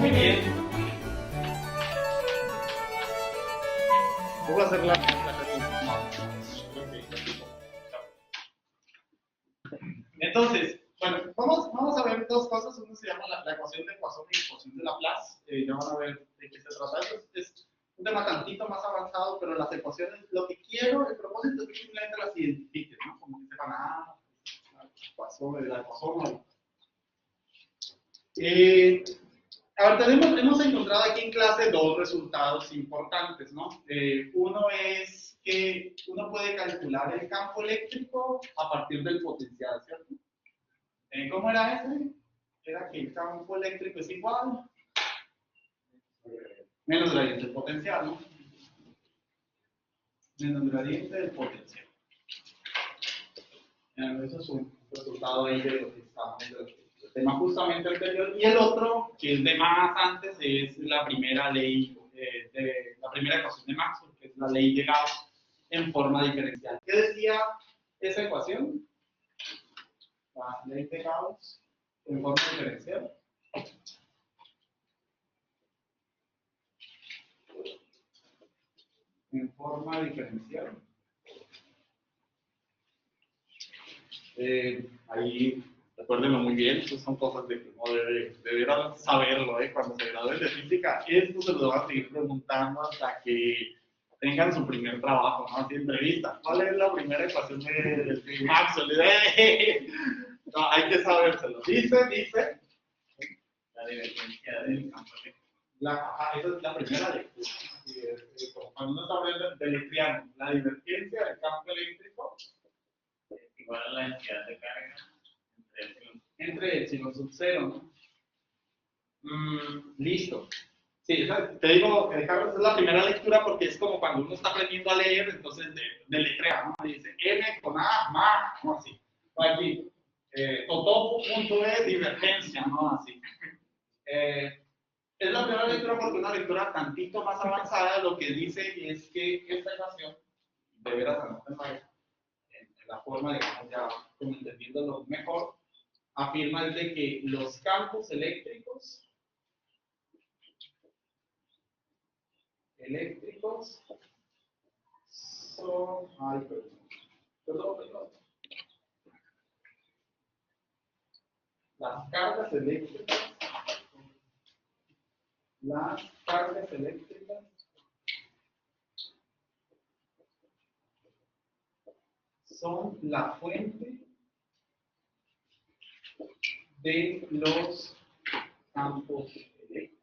Muy bien. Voy a hacer la... Entonces, bueno, vamos a ver dos cosas. Una se llama la ecuación de Poisson y la ecuación de Laplace. Ya van a ver de qué se trata. Es un tema tantito más avanzado, pero las ecuaciones, lo que quiero, el propósito es que simplemente las identifiquen, ¿no? Como que sepan, la ecuación. A ver, hemos encontrado aquí en clase dos resultados importantes, ¿no? Uno es que uno puede calcular el campo eléctrico a partir del potencial, ¿cierto? ¿Cómo era ese? Era que el campo eléctrico es igual menos gradiente del potencial, ¿no? Menos gradiente del potencial. Eso es un resultado ahí de lo que estábamos viendo. El tema justamente anterior, y el otro, que es de más antes, es la primera ley, la primera ecuación de Maxwell, que es la ley de Gauss en forma diferencial. ¿Qué decía esa ecuación? La ley de Gauss en forma diferencial. En forma diferencial. Ahí, recuérdenlo muy bien, estas son cosas de que uno deberán saberlo, cuando se gradúen de física. Esto se lo van a seguir preguntando hasta que tengan su primer trabajo, ¿no? Así, entrevista. ¿Cuál es la primera ecuación de Maxwell? No, hay que sabérselo. Dice. La divergencia del campo eléctrico. Esa es la primera lectura. Cuando uno está hablando del electriano, la divergencia del campo eléctrico igual a la densidad de carga entre epsilon sub 0, ¿no? Listo. Sí, te digo, Carlos, es la primera lectura porque es como cuando uno está aprendiendo a leer, entonces deletrea, ¿no? Dice M con A, ma, ¿no? Así. Aquí, totopo.e, divergencia, ¿no? Así. Es la primera lectura porque una lectura tantito más avanzada lo que dice es que esta ecuación, de veras, en la forma, digamos, ya como entendiéndolo mejor, afirma es de que los campos eléctricos son, perdón. Las cargas eléctricas son la fuente de los campos eléctricos.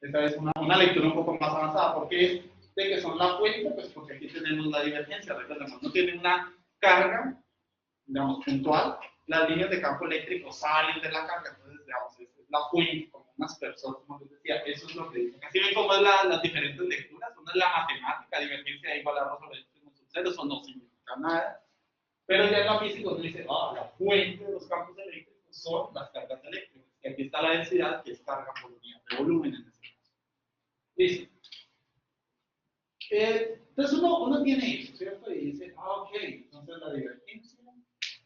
Esta es una lectura un poco más avanzada. ¿Por qué es de que son la fuente? Pues porque aquí tenemos la divergencia. Recordemos, no tienen una carga, digamos, puntual. Las líneas de campo eléctrico salen de la carga, entonces, digamos, es la fuente, como unas personas, como les decía, eso es lo que dicen. Así ven cómo es las diferentes lecturas. Una es la matemática, divergencia igual a rho sobre epsilon sub 0, eso no significa nada. Pero ya en la física uno dice, la fuente de los campos eléctricos son las cargas eléctricas. Y aquí está la densidad, que es carga por unidad de volumen en este caso. Listo. Entonces uno tiene eso, ¿cierto? Y dice, ok, entonces la divergencia,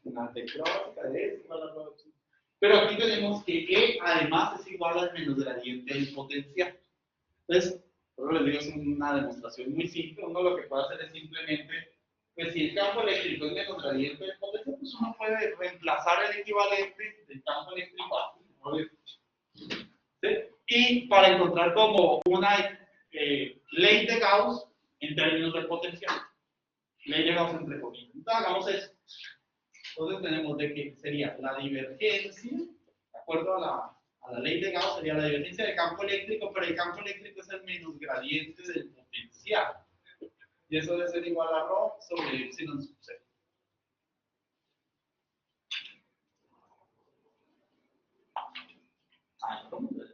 la tecnológica de es igual a rho. Pero aquí tenemos que E además es igual al menos gradiente del potencial. Entonces, por les digo, es una demostración muy simple. Uno lo que puede hacer es simplemente, pues si el campo eléctrico es menos gradiente del potencial, pues uno puede reemplazar el equivalente del campo eléctrico a ¿sí? Y para encontrar como una ley de Gauss en términos de potencial. Ley de Gauss entre comillas. Entonces hagamos eso. Entonces tenemos de que sería la divergencia, de acuerdo a la ley de Gauss, sería la divergencia del campo eléctrico, pero el campo eléctrico es el menos gradiente del potencial. Y eso debe ser igual a rho sobre epsilon sub 0.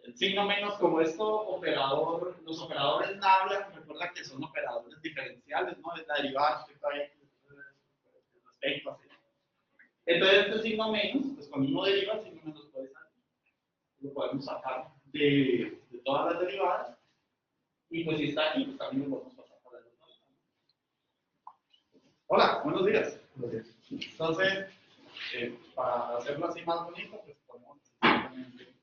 El signo menos, como esto operador, los operadores nabla, recuerda que son operadores diferenciales, ¿no? Es la derivada que está ahí respecto así. Entonces este signo menos, pues cuando uno deriva, el signo menos puede salir. Lo podemos sacar de todas las derivadas. Y pues si está aquí, pues también lo podemos pasar para el otro lado. Hola, buenos días. Entonces, para hacerlo así más bonito, pues ponemos simplemente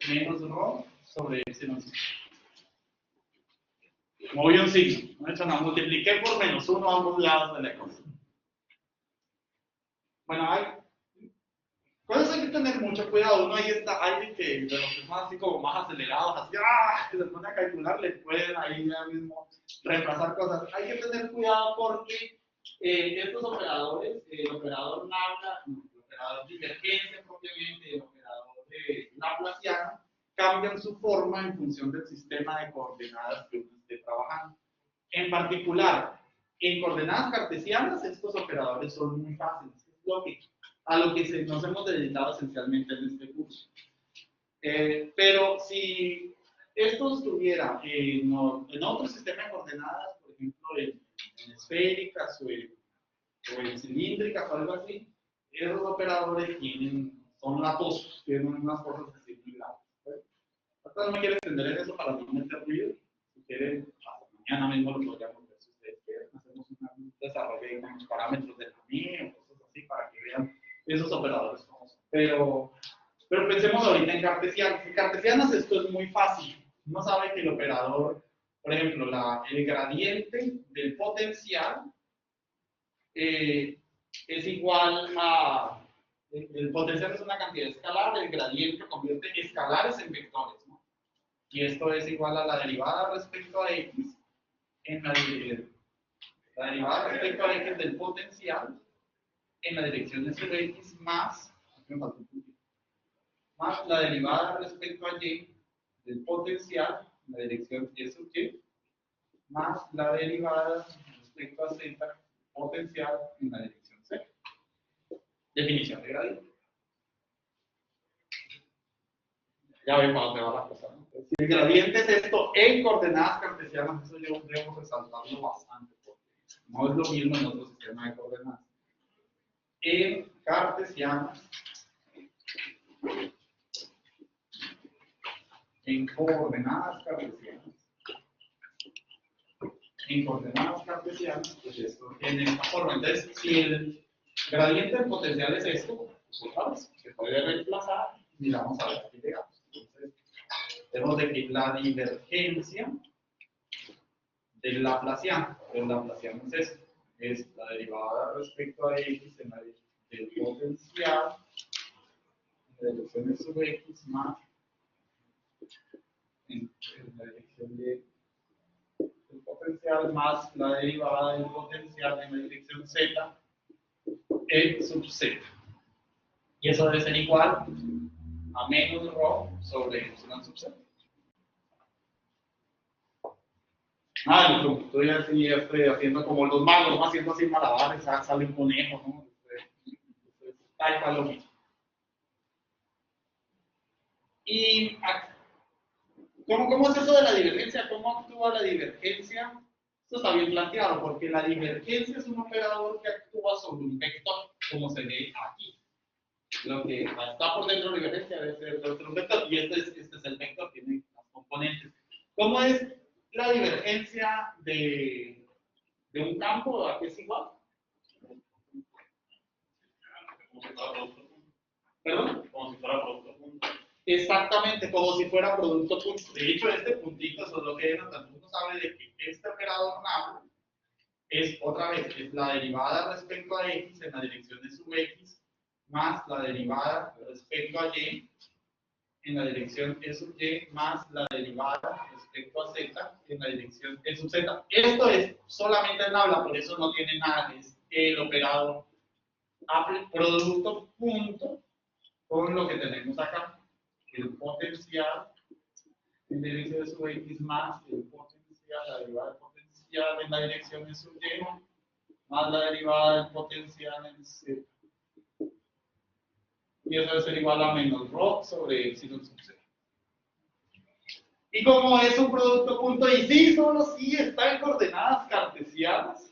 menos rho sobre epsilon. Moví un signo, no he hecho nada, multipliqué por menos 1 a ambos lados de la ecuación. Bueno, con eso hay que tener mucho cuidado. Uno ahí está, alguien que de los que son así como más acelerados, así, que se pone a calcular, le pueden ahí ya mismo reemplazar cosas. Hay que tener cuidado porque estos operadores, el operador nabla, el operador divergencia propiamente, el operador laplaciano, cambian su forma en función del sistema de coordenadas que uno esté trabajando. En particular, en coordenadas cartesianas, estos operadores son muy fáciles. Es a lo que nos hemos dedicado esencialmente en este curso. Pero si esto estuviera en otro sistema de coordenadas, por ejemplo en esféricas o en cilíndricas o algo así, esos operadores son latosos, tienen unas cosas así muy grandes. Ahorita no me quiero extender en eso para no meter ruido. Si quieren, mañana mismo lo podríamos ver si ustedes quieren. Hacemos un desarrollo de unos parámetros de la mía o cosas así para que vean esos operadores como son. Pero pensemos ahorita en cartesianos. En cartesianos esto es muy fácil. Uno sabe que el operador, por ejemplo, el gradiente del potencial es igual a... El potencial es una cantidad escalar, el gradiente convierte escalares en vectores, ¿no? Y esto es igual a la derivada respecto a x en la derivada respecto a x del potencial en la dirección de sub x más la derivada respecto a y del potencial en la dirección e sub y más la derivada respecto a z potencial en la dirección c. Definición de gradiente. Ya ven para dónde va la cosa, ¿no? Si el gradiente es esto en coordenadas cartesianas, eso yo debo resaltarlo bastante, porque no es lo mismo en otro sistema de coordenadas. En cartesianas, en coordenadas cartesianas, pues esto en esta forma. Entonces, si el gradiente del potencial es esto, pues otra vez se puede reemplazar y vamos a ver aquí llegamos. Entonces, tenemos de que la divergencia del laplaciano es esto, es la derivada respecto a x en la del potencial en la dirección de sub x más en la dirección del potencial más la derivada del potencial en la dirección z e sub z. Y eso debe ser igual a menos rho sobre epsilon sub z. Estoy así, estoy haciendo como los magos, ¿no? Haciendo así malabares, sale un conejo, ¿no? Tal cual lo mismo. Y ¿cómo es eso de la divergencia? ¿Cómo actúa la divergencia? Esto está bien planteado, porque la divergencia es un operador que actúa sobre un vector, como se ve aquí. Lo que está por dentro de la divergencia debe ser un vector, y este es el vector, tiene las componentes. ¿Cómo es la divergencia de un campo? ¿A qué es igual? ¿Perdón? Como si fuera producto punto. Exactamente, como si fuera producto punto. De hecho, este puntito, eso es lo que uno sabe de que este operador nabla es, otra vez, es la derivada respecto a x en la dirección de sub x más la derivada respecto a y en la dirección e sub y más la derivada respecto a z en la dirección e sub z. Esto es solamente el nabla, por eso no tiene nada, es el operador producto punto con lo que tenemos acá, el potencial en la dirección de sub x más el potencial, la derivada del potencial en la dirección de sub y más la derivada del potencial en z. Y eso debe ser igual a menos rho sobre epsilon sub z. Y como es un producto punto y sí, solo sí está en coordenadas cartesianas,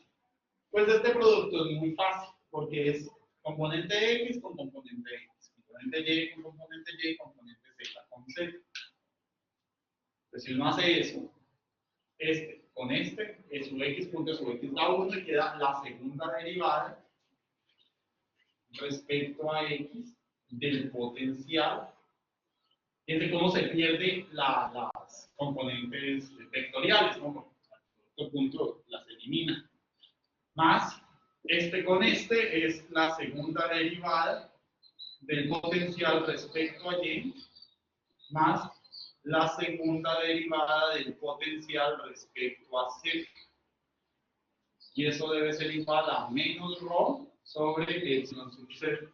pues este producto es muy fácil, porque es componente x con componente x, componente y con componente y, componente z con z. Pues si uno hace eso, con es su x punto su x da 1 y queda la segunda derivada respecto a X del potencial. Fíjense cómo se pierden las componentes vectoriales, ¿no? Por punto las elimina. Más con este es la segunda derivada del potencial respecto a Y, más la segunda derivada del potencial respecto a Z. Y eso debe ser igual a menos ρ sobre epsilon sub Z.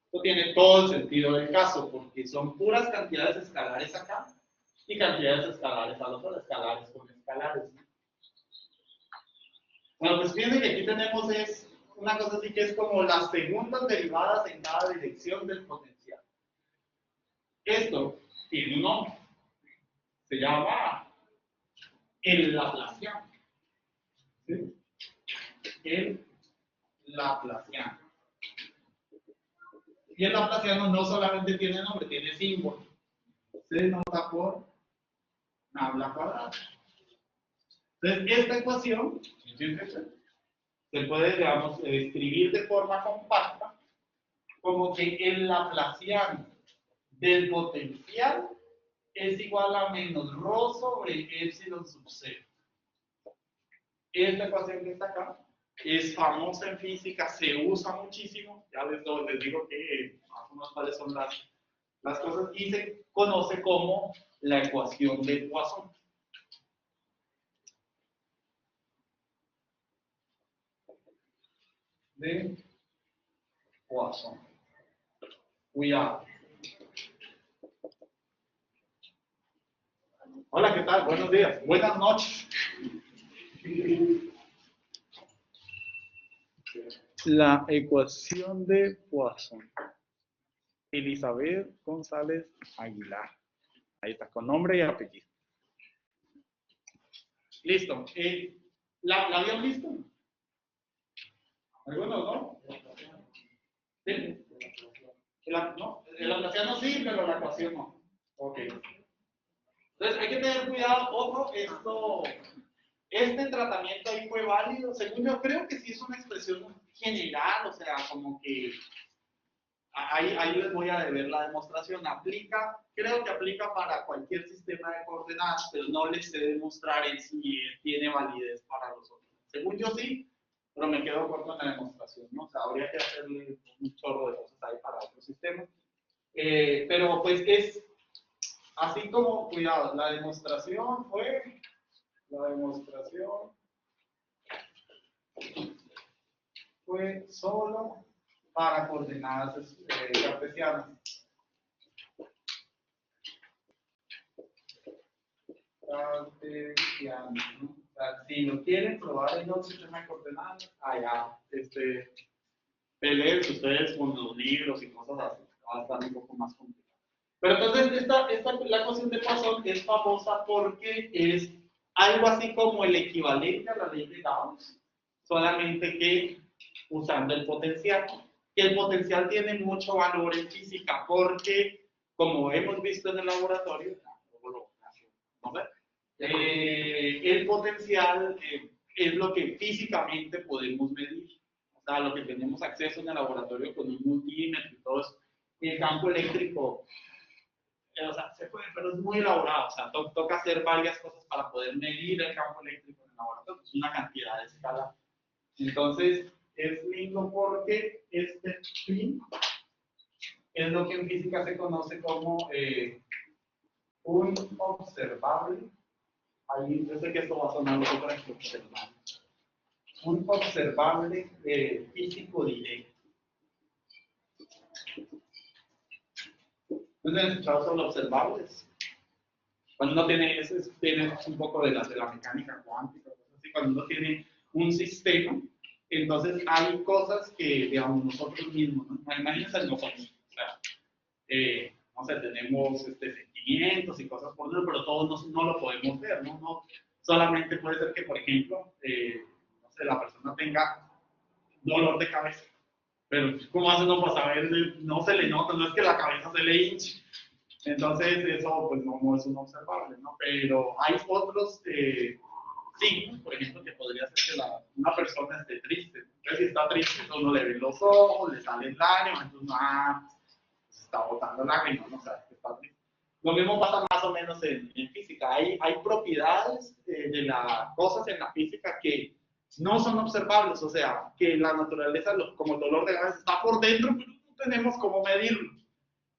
Esto tiene todo el sentido del caso, porque son puras cantidades escalares acá y cantidades escalares al otro, escalares con escalares. Bueno, pues fíjense que aquí tenemos una cosa así que es como las segundas derivadas en cada dirección del potencial. Esto tiene un nombre, se llama el Laplaciano. ¿Sí? El Laplaciano. Y el Laplaciano no solamente tiene nombre, tiene símbolo. Se denota por nabla cuadrada. Entonces, esta ecuación se puede, digamos, escribir de forma compacta como que el Laplaciano del potencial es igual a menos ρ sobre epsilon sub 0. Esta ecuación que está acá es famosa en física, se usa muchísimo, ya les digo que más o menos cuáles son las cosas, y se conoce como la ecuación de Poisson. De Poisson. Cuidado. Hola, ¿qué tal? Buenos días. Buenas noches. La ecuación de Poisson. Elizabeth González Aguilar. Ahí está, con nombre y apellido. Listo. ¿La habían visto? ¿Algunos no? ¿Sí? No, el Laplaciano sí, pero la ecuación no. Ok. Entonces hay que tener cuidado, ojo, este tratamiento ahí fue válido, según yo creo que sí es una expresión general, o sea, como que ahí les voy a deber la demostración, creo que aplica para cualquier sistema de coordenadas, pero no les sé demostrar en si tiene validez para los otros. Según yo sí, pero me quedo corto en la demostración, ¿no? O sea, habría que hacerle un chorro de cosas ahí para otros sistemas. Pero pues es así como, cuidado, la demostración fue solo para coordenadas cartesianas. Cartesianas, ¿no? O sea, si lo quieren probar en otro sistema de coordenadas, allá, peleen ustedes con los libros y cosas así, va a estar un poco más complicado. Pero entonces, la ecuación de Poisson es famosa porque es algo así como el equivalente a la ley de Gauss, solamente que usando el potencial. Que el potencial tiene mucho valor en física porque, como hemos visto en el laboratorio, ¿no? El potencial es lo que físicamente podemos medir. O sea, lo que tenemos acceso en el laboratorio con un multímetro y todo eso. Y el campo eléctrico, o sea, se puede, pero es muy elaborado. O sea, toca hacer varias cosas para poder medir el campo eléctrico en el laboratorio. Es una cantidad de escala. Entonces, es lindo porque este fin es lo que en física se conoce como un observable. Ahí, yo sé que esto va a sonar un poco observable. Un observable físico directo. ¿No han escuchado sobre observables? Cuando uno tiene un poco de la mecánica cuántica, así, cuando uno tiene un sistema, entonces hay cosas que, digamos, nosotros mismos, ¿no? Imagínense nosotros, o sea, no sé, tenemos sentimientos y cosas por eso, pero todos no lo podemos ver, ¿no? No solamente puede ser que, por ejemplo, no sé, la persona tenga dolor de cabeza, pero ¿cómo hace uno para saber? No se le nota, no es que la cabeza se le hinche. Entonces, eso pues no es un observable, ¿no? Pero hay otros signos, por ejemplo, que podría ser que una persona esté triste. Entonces, si está triste, uno le ve los ojos, le salen lágrimas, entonces se está botando lágrimas, no sabe que está triste. Lo mismo pasa más o menos en física. Hay propiedades de las cosas en la física que no son observables, o sea, que la naturaleza, como el dolor de cabeza, está por dentro, pero no tenemos cómo medirlo.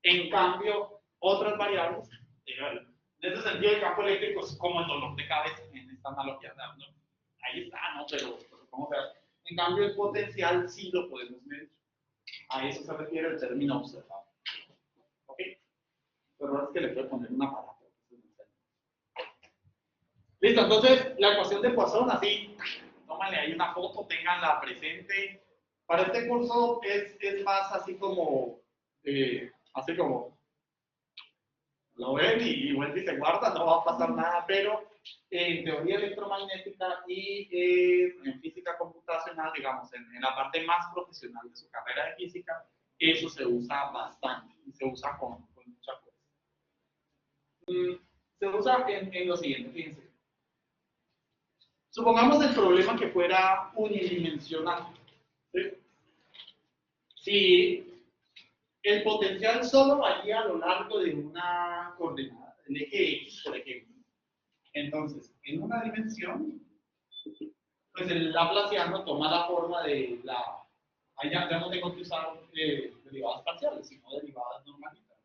En cambio, otras variables, en ese sentido, el campo eléctrico es como el dolor de cabeza en esta analogía, ¿no? Ahí está, ¿no? Pero ¿cómo se hace? En cambio, el potencial sí lo podemos medir. A eso se refiere el término observable. ¿Ok? Pero es que le puedo poner un aparato. Listo, entonces la ecuación de Poisson, así, tómale ahí una foto, tenganla presente. Para este curso es más así como lo ven y Wendy se guarda, no va a pasar nada, pero en teoría electromagnética y en física computacional, digamos, en la parte más profesional de su carrera de física, eso se usa bastante y se usa con mucha fuerza. Se usa en lo siguiente, fíjense. Supongamos el problema que fuera unidimensional. ¿Sí? Si el potencial solo varía a lo largo de una coordenada, el eje X, por ejemplo, entonces, en una dimensión, pues el laplaciano toma la forma de la... Ahí ya no tengo que usar derivadas parciales, sino derivadas normalitas.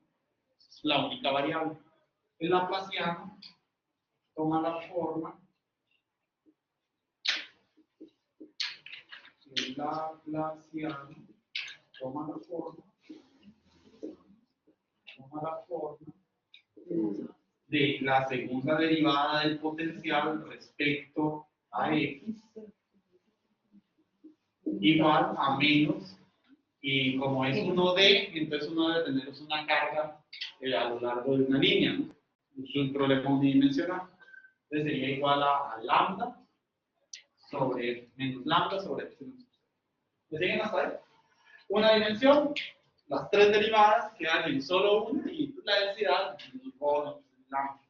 Es la única variable. El laplaciano toma la forma... El laplaciano toma la forma de la segunda derivada del potencial respecto a x igual a menos, y como es 1D, entonces uno debe tener una carga a lo largo de una línea, ¿no? Es un problema unidimensional. Entonces sería igual a lambda sobre menos lambda sobre epsilon. ¿Me siguen hasta ahí? Una dimensión, las tres derivadas quedan en solo una y la densidad con lambda.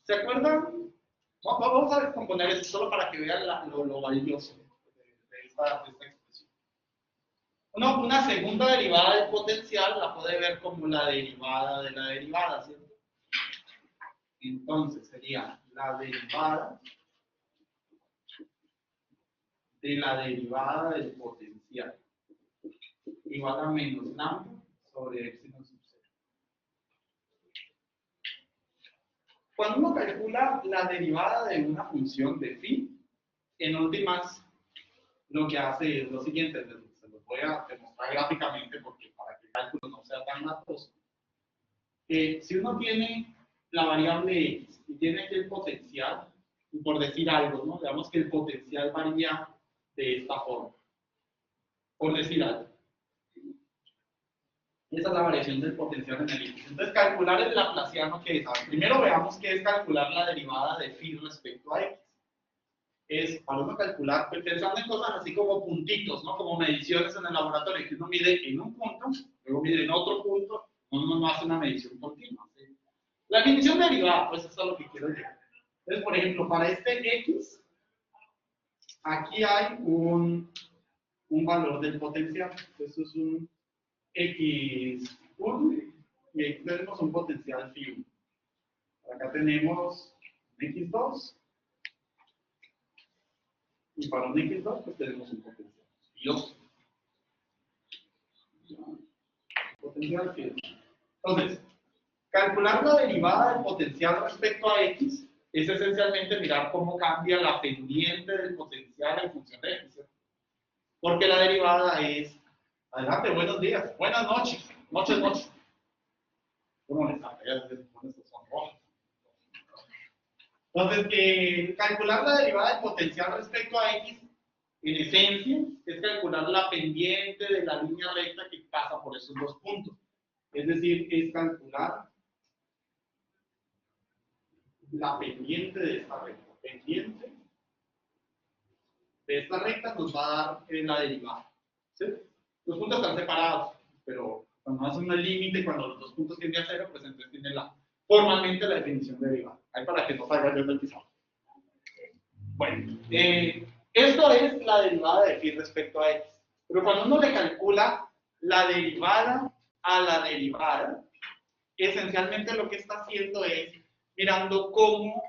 ¿Se acuerdan? Vamos a descomponer eso solo para que vean lo valioso de esta expresión. Una segunda derivada del potencial la puede ver como la derivada de la derivada, ¿cierto? Entonces sería la derivada de la derivada del potencial igual a menos lambda sobre epsilon sub 0. Cuando uno calcula la derivada de una función de phi, en últimas, lo que hace es lo siguiente, se los voy a demostrar gráficamente porque para que el cálculo no sea tan latoso. Si uno tiene la variable x y tiene aquí el potencial, y por decir algo, ¿no? Digamos que el potencial varía de esta forma, por decir algo. Esa es la variación del potencial en el x. Entonces, calcular el laplaciano, ¿qué es? Primero veamos qué es calcular la derivada de phi respecto a x. Es para uno calcular, pensando en cosas así como puntitos, ¿no? Como mediciones en el laboratorio, que uno mide en un punto, luego mide en otro punto, uno no hace una medición continua. ¿Sí? La definición de derivada, pues eso es lo que quiero llegar. Entonces, por ejemplo, para este x, aquí hay un valor del potencial. Eso es un x1 y aquí tenemos un potencial phi1. Acá tenemos un x2 y para un x2 pues tenemos un potencial phi2. Potencial phi2. Entonces, calcular la derivada del potencial respecto a x es esencialmente mirar cómo cambia la pendiente del potencial en función de x. Porque la derivada es, adelante, buenos días, buenas noches, noches. ¿Cómo les está? Ya se pone estos son rojos. Entonces, calcular la derivada del potencial respecto a x, en esencia, es calcular la pendiente de la línea recta que pasa por esos dos puntos. Es decir, es calcular la pendiente de esta recta. Pendiente de esta recta nos va a dar la derivada. ¿Sí? Los puntos están separados, pero cuando hace un límite, cuando los dos puntos tienden a cero, pues entonces tiene formalmente la definición de derivada. Ahí para que no salga yo del pizarro. Bueno, esto es la derivada de phi respecto a x. Pero cuando uno le calcula la derivada a la derivada, esencialmente lo que está haciendo es mirando cómo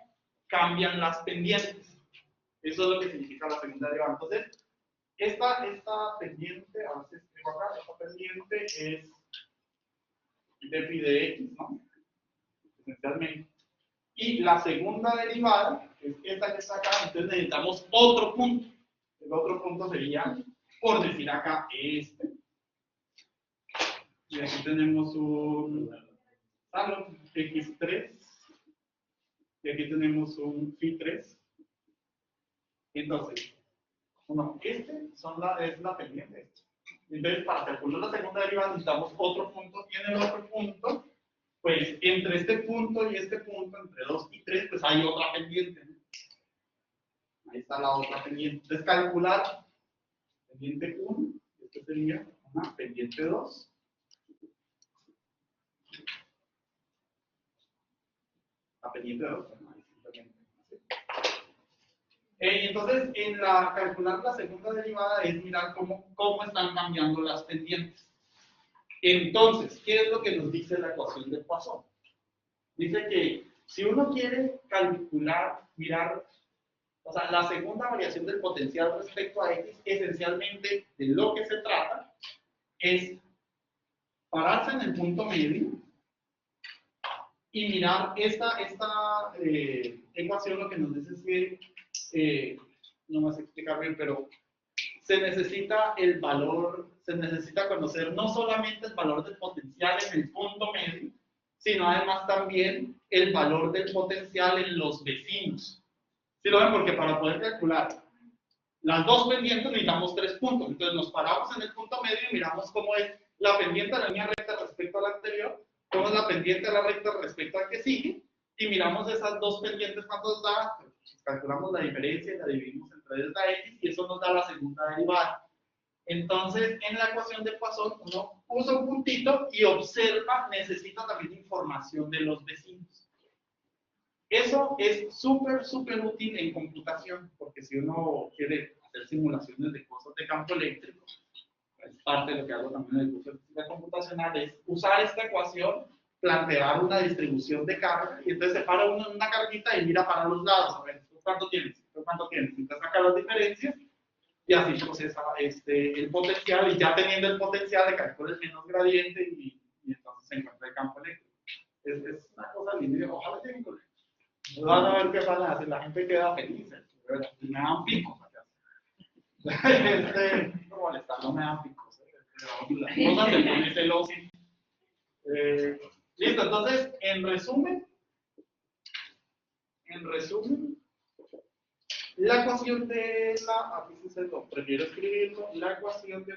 cambian las pendientes. Eso es lo que significa la segunda derivada. Entonces, esta pendiente, a ver si escribo acá, esta pendiente es de phi de x, ¿no? Esencialmente. Y la segunda derivada, que es esta que está acá, entonces necesitamos otro punto. El otro punto sería, por decir acá, este. Y aquí tenemos un salón x3. Y aquí tenemos un phi 3. Entonces, bueno, es la pendiente. Entonces, para calcular la segunda derivada necesitamos otro punto. Y en el otro punto, pues entre este punto y este punto, entre 2 y 3, pues hay otra pendiente. Ahí está la otra pendiente. Entonces, calcular pendiente 1, esto sería una pendiente 2. La pendiente 2, ahí simplemente. Entonces, en calcular la segunda derivada es mirar cómo están cambiando las pendientes. Entonces, ¿qué es lo que nos dice la ecuación de Poisson? Dice que si uno quiere calcular, mirar, o sea, la segunda variación del potencial respecto a x, esencialmente de lo que se trata es pararse en el punto medio y mirar esta ecuación. Lo que nos dice es que, no me sé explicar bien, pero se necesita el valor, se necesita conocer no solamente el valor del potencial en el punto medio, sino además también el valor del potencial en los vecinos. ¿Sí lo ven? Porque para poder calcular las dos pendientes necesitamos 3 puntos. Entonces nos paramos en el punto medio y miramos cómo es la pendiente de la línea recta respecto a la anterior, cómo es la pendiente de la recta respecto al que sigue, y miramos esas dos pendientes cuánto nos da, calculamos la diferencia y la dividimos entre delta x, y eso nos da la segunda derivada. Entonces, en la ecuación de Poisson, uno usa un puntito y observa, necesita también información de los vecinos. Eso es súper útil en computación, porque si uno quiere hacer simulaciones de cosas de campo eléctrico, es parte de lo que hago también en el curso de física computacional, es usar esta ecuación, plantear una distribución de carga, y entonces se para uno en una carguita y mira para los lados, a ver, ¿cuánto tienes? ¿Cuánto tienes? Entonces saca las diferencias, y así procesa el potencial, y ya teniendo el potencial le calcula el menos gradiente, y entonces se encuentra el campo eléctrico. Es una cosa linda, ojalá tengan colegio. Van a ver qué pasa, si la gente queda feliz, y me dan picos acá. No molesta, no me dan picos. Las cosas se ponen celoso. Listo, entonces, en resumen, la ecuación de aquí sí se lo prefiero escribirlo, la ecuación de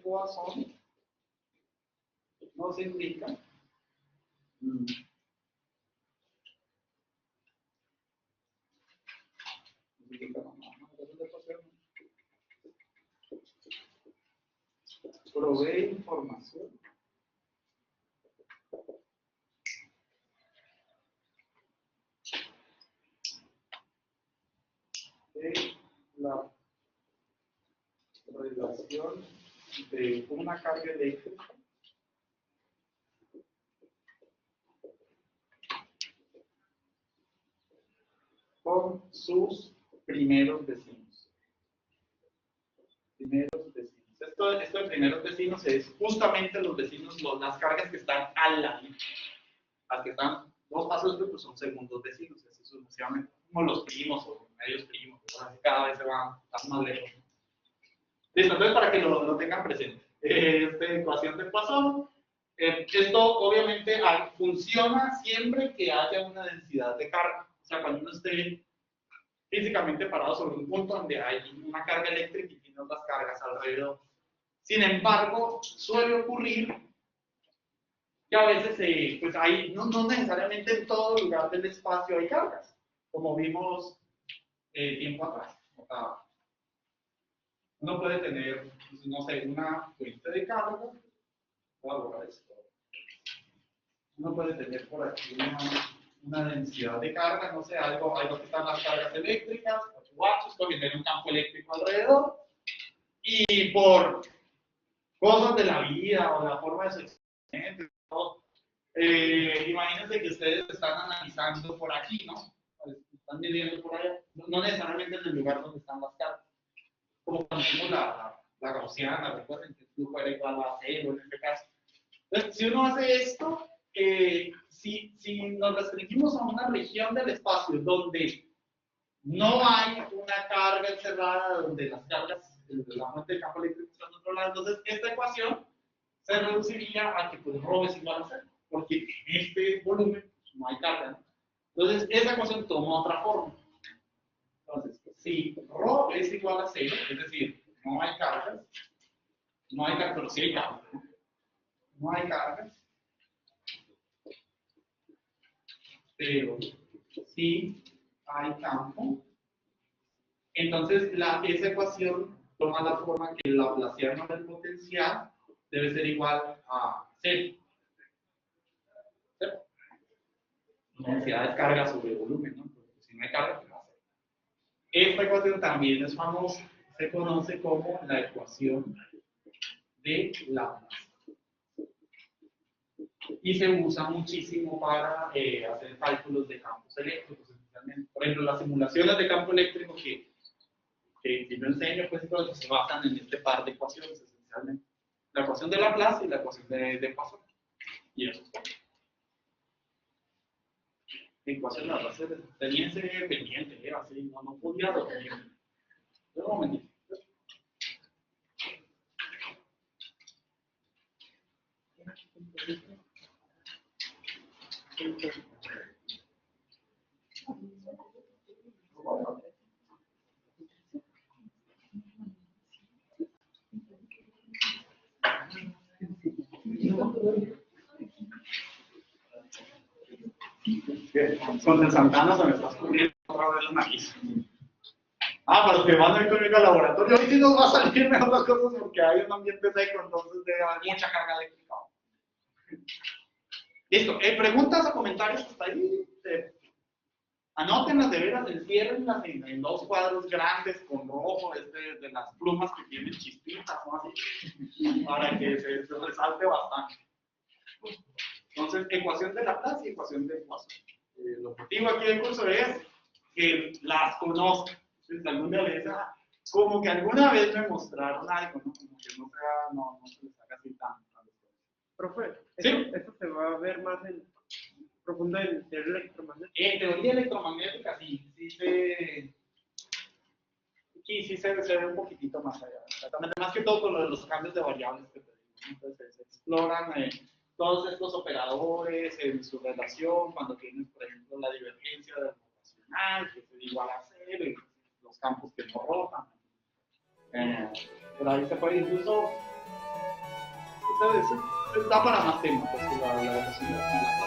Poisson nos indica provee información de la relación de una carga eléctrica con sus primeros vecinos. Esto de primeros vecinos es justamente los vecinos, las cargas que están al lado. Las que están 2 pasos después, pues son segundos vecinos, así sucesivamente, como los primos o medios primos, cada vez se van más lejos. Listo, entonces para que lo tengan presente. Esta ecuación de Poisson, esto obviamente funciona siempre que haya una densidad de carga. O sea, cuando uno esté físicamente parado sobre un punto donde hay una carga eléctrica y tiene otras cargas alrededor. Sin embargo, suele ocurrir que a veces pues no necesariamente en todo lugar del espacio hay cargas, como vimos tiempo atrás. O sea, uno puede tener, no sé, una fuente de carga. Voy a borrar esto. Uno puede tener por aquí una densidad de carga, no sé, algo que están las cargas eléctricas, 8 watts, porque tiene un campo eléctrico alrededor, y por cosas de la vida o la forma de su existencia, imagínense que ustedes están analizando por aquí, ¿no? Están midiendo por allá, no necesariamente en el lugar donde están las cargas, como cuando hicimos la gaussiana, recuerden que el flujo era igual a cero en este caso. Entonces, si uno hace esto, si nos restringimos a una región del espacio donde no hay una carga encerrada, donde las cargas de la fuente de campo eléctrico están en otro lado, entonces esta ecuación se reduciría a que pues ρ es igual a cero, porque en este volumen pues, no hay carga, ¿no? Entonces esa ecuación toma otra forma. Entonces, si ρ es igual a cero, es decir, no hay cargas, pero sí hay cargas, no hay cargas, pero sí hay campo, entonces esa ecuación toma la forma que el laplaciano del potencial debe ser igual a cero. ¿Cero? Densidad de carga sobre volumen, ¿no? Porque si no hay carga, pues va a ser. Esta ecuación también es famosa, se conoce como la ecuación de Laplace. Y se usa muchísimo para hacer cálculos de campos eléctricos, especialmente. Por ejemplo, las simulaciones de campo eléctrico que yo enseño, pues, se basan en este par de ecuaciones, esencialmente. La ecuación de Laplace y la ecuación de Poisson. Y eso es todo. Ecuación de Laplace, tenía ese pendiente, así, no podía dormir. Un momentito. Con el Santana se me está escurriendo otra vez la nariz. Para los que van a ir conmigo al laboratorio, hoy sí nos va a salir mejor las cosas porque hay un ambiente seco, entonces debe haber mucha carga eléctrica. Listo, preguntas o comentarios hasta ahí. Anótenlas de veras, enciérrenlas en 2 cuadros grandes con rojo, de las plumas que tienen chispitas, ¿no? Así, para que se resalte bastante. Entonces, ecuación de Laplace y ecuación de Poisson. El objetivo aquí del curso es que las conozcan. Entonces, algún día les como que alguna vez me mostraron algo, ¿no? Como que no se les haga así tan. Profe, ¿Sí? ¿eso se va a ver más en profundo en teoría electromagnética? En teoría electromagnética sí se ve un poquitito más allá. Exactamente, más que todo con lo de los cambios de variables que te digo. Entonces se exploran todos estos operadores en su relación, cuando tienes, por ejemplo, la divergencia del rotacional, que es igual a cero, y los campos que no rotan. Pero ahí se puede incluso, da para más temas, pues, la rotación.